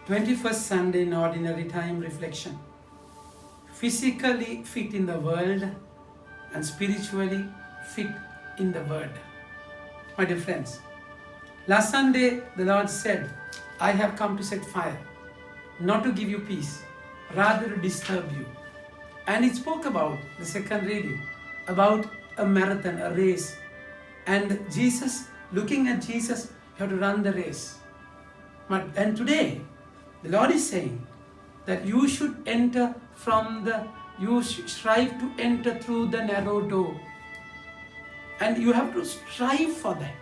21st Sunday in Ordinary Time Reflection. Physically fit in the world and spiritually fit in the Word. My dear friends, last Sunday the Lord said, I have come to set fire, not to give you peace, rather to disturb you. And He spoke about the second reading, about a marathon, a race. And Jesus, looking at Jesus, you have to run the race. And today, the Lord is saying that you should you strive to enter through the narrow door. And you have to strive for that.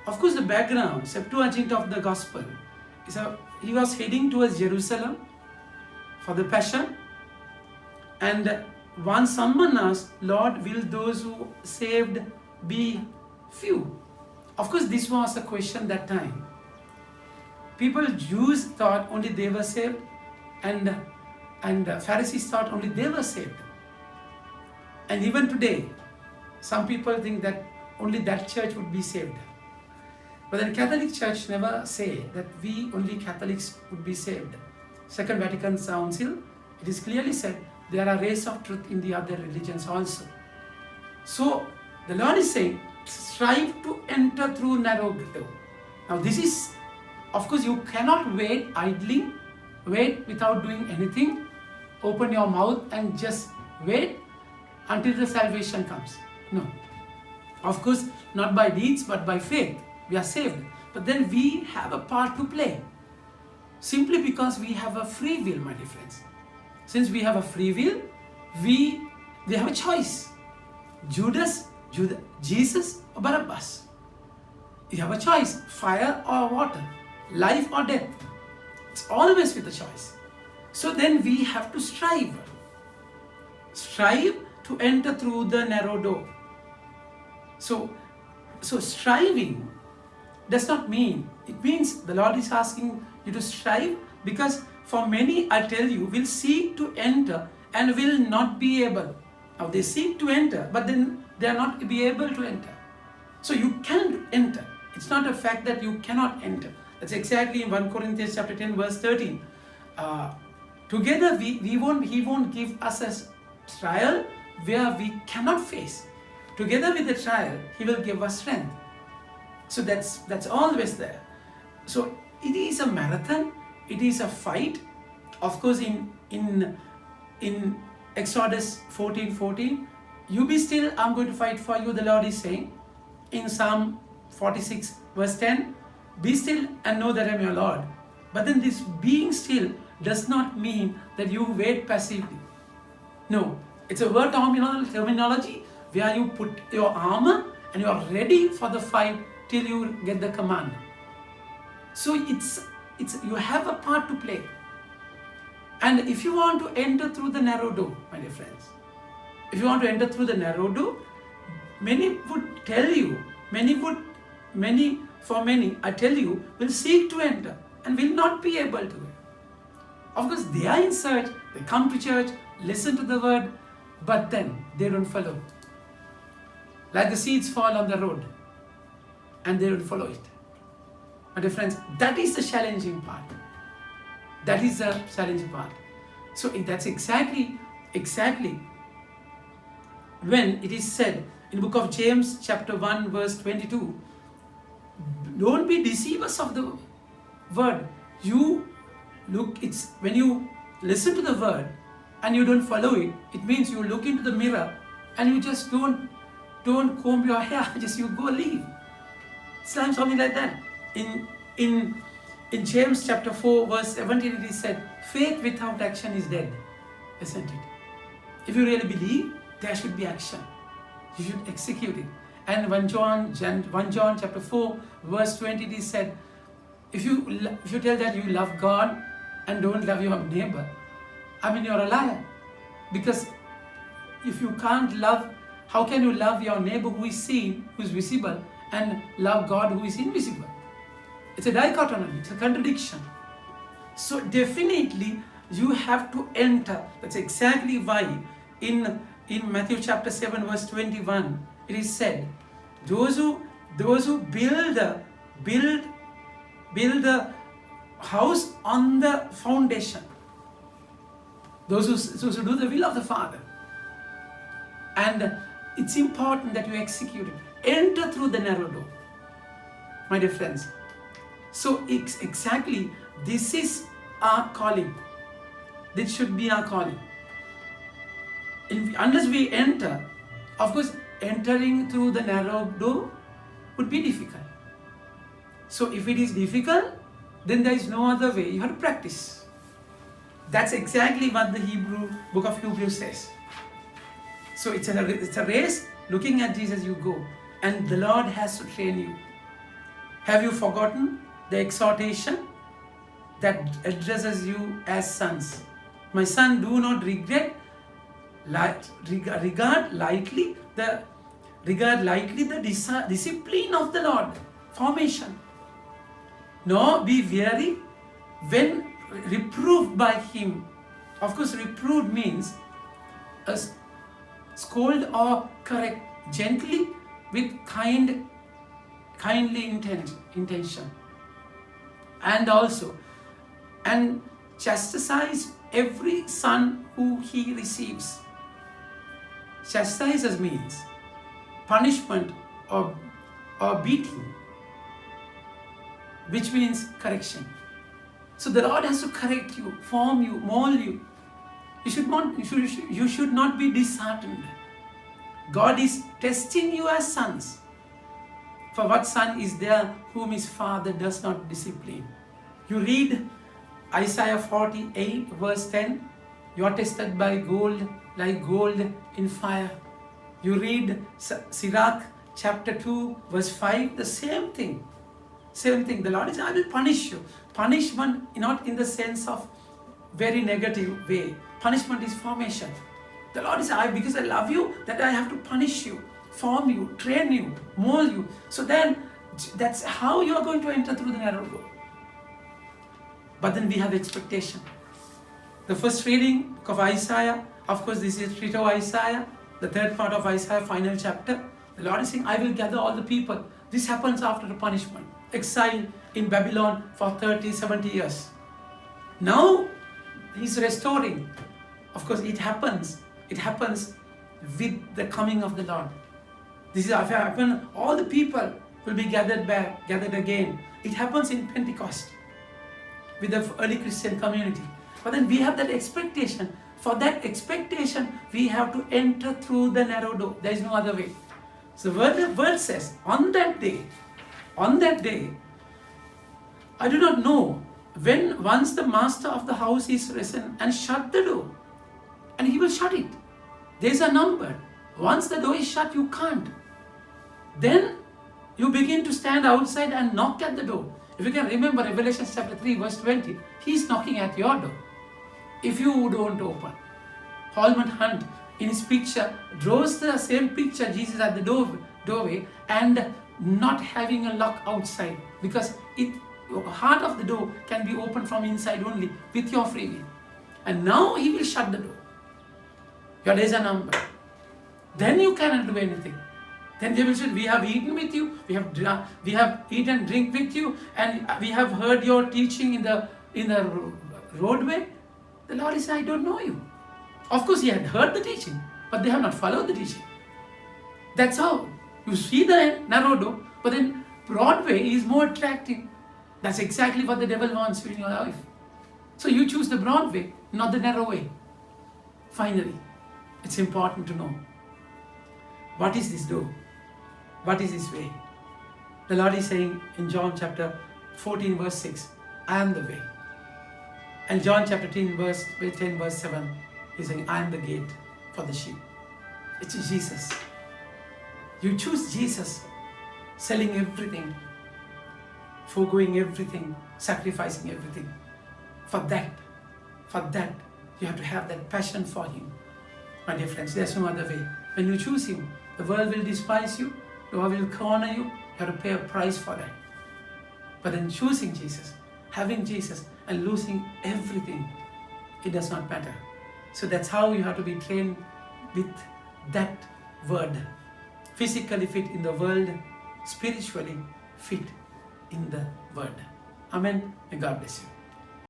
Of course, the background, Septuagint of the Gospel, he was heading towards Jerusalem for the Passion. And once someone asked, Lord, will those who saved be few? Of course, this was a question that time. Jews thought only they were saved, and Pharisees thought only they were saved. And even today, some people think that only that church would be saved. But the Catholic Church never say that we only Catholics would be saved. Second Vatican Council, it is clearly said there are rays of truth in the other religions also. So the Lord is saying, strive to enter through narrow door. Now this is, of course, you cannot wait idling, wait without doing anything, open your mouth and just wait until the salvation comes. No. Of course, not by deeds but by faith. We are saved. But then we have a part to play. Simply because we have a free will, my dear friends. Since we have a free will, we have a choice. Jesus or Barabbas. You have a choice, fire or water, life or death. It's always with a choice. So then we have to strive. Strive to enter through the narrow door. So striving does not mean, it means the Lord is asking you to strive, because for many, I tell you, will seek to enter and will not be able. Now they seek to enter, but then they are not be able to enter. So you can enter. It's not a fact that you cannot enter. That's exactly in 1 Corinthians chapter 10 verse 13. Together He won't give us a trial where we cannot face. Together with the trial, He will give us strength. So that's always there. So it is a marathon. It is a fight. Of course, in Exodus 14:14, you be still, I'm going to fight for you, the Lord is saying. In Psalm 46 verse 10, be still and know that I am your Lord. But then this being still does not mean that you wait passively. No, it's a word terminology where you put your armor and you are ready for the fight till you get the command. So it's you have a part to play. And if you want to enter through the narrow door, my dear friends, if you want to enter through the narrow door, many would tell you, I tell you, will seek to enter and will not be able to. Of course, they are in search, they come to church, listen to the word, but then they don't follow. Like the seeds fall on the road and they don't follow it. My dear friends, that is the challenging part. That is the challenging part. So that's exactly when it is said in the book of James chapter 1 verse 22, don't be deceivers of the word. When you listen to the word and you don't follow it, it means you look into the mirror and you just don't comb your hair, just you go leave. It's something like that. In James chapter 4 verse 17 it is said, faith without action is dead, isn't it? If you really believe, there should be action. You should execute it. And 1 John chapter 4 verse 20 it is said, if you tell that you love God and don't love your neighbor, I mean you're a liar. Because if you can't love, how can you love your neighbor who is seen, who is visible, and love God who is invisible? It's a dichotomy, it's a contradiction. So definitely you have to enter. That's exactly why in Matthew chapter 7 verse 21 it is said, those who build the house on the foundation. Those who do the will of the Father. And it's important that you execute it. Enter through the narrow door, my dear friends. So exactly, this is our calling. This should be our calling. Unless we enter, of course, entering through the narrow door would be difficult. So if it is difficult, then there is no other way. You have to practice. That's exactly what the book of Hebrews says. So it's a race. Looking at Jesus, you go. And the Lord has to train you. Have you forgotten the exhortation that addresses you as sons? My son, do not regard lightly the discipline of the Lord, formation. Nor be weary when reproved by him. Of course, reproved means a scold or correct gently with kindly intention. And chastise every son who he receives. Chastises means punishment or beating, which means correction. So the Lord has to correct you, form you, mold you. You should not be disheartened. God is testing you as sons. For what son is there whom his father does not discipline? You read Isaiah 48 verse 10. You are tested by gold, like gold in fire. You read Sirach chapter 2 verse 5. The same thing. Same thing. The Lord is, I will punish you. Punishment not in the sense of very negative way. Punishment is formation. The Lord is, because I love you, that I have to punish you, form you, train you, mold you. So then, that's how you are going to enter through the narrow door. But then we have expectation. The first reading, book of Isaiah, of course this is Trito Isaiah, the third part of Isaiah, final chapter. The Lord is saying, I will gather all the people. This happens after the punishment. Exile in Babylon for 30, 70 years. Now, He's restoring. Of course, it happens with the coming of the Lord. This is happen. All the people will be gathered back, gathered again. It happens in Pentecost with the early Christian community. But then we have that expectation. For that expectation, we have to enter through the narrow door. There is no other way. So the word says, on that day, I do not know when once the master of the house is risen and shut the door, and he will shut it. There's a number. Once the door is shut, you can't. Then you begin to stand outside and knock at the door. If you can remember Revelation chapter 3 verse 20, he's knocking at your door. If you don't open. Holman Hunt in his picture draws the same picture, Jesus at the doorway and not having a lock outside, because the heart of the door can be opened from inside only with your free will. And now he will shut the door. Your days are numbered. Then you cannot do anything. Then they will say, we have eaten with you, we have eaten and drink with you, and we have heard your teaching in the roadway. The Lord is saying, I don't know you. Of course, he had heard the teaching, but they have not followed the teaching. That's how. You see the narrow door, but then broad way is more attractive. That's exactly what the devil wants you in your life. So you choose the broad way, not the narrow way. Finally, it's important to know, what is this door? What is this way? The Lord is saying in John chapter 14 verse 6, I am the way. And John chapter 10 verse 7, he's saying, I am the gate for the sheep. It's Jesus. You choose Jesus, selling everything, foregoing everything, sacrificing everything. For that, you have to have that passion for Him. My dear friends, there's no other way. When you choose Him, the world will despise you, the world will corner you, you have to pay a price for that. But in choosing Jesus, having Jesus, and losing everything, it does not matter. So that's how you have to be trained with that word. Physically fit in the world, spiritually fit in the word. Amen. May God bless you.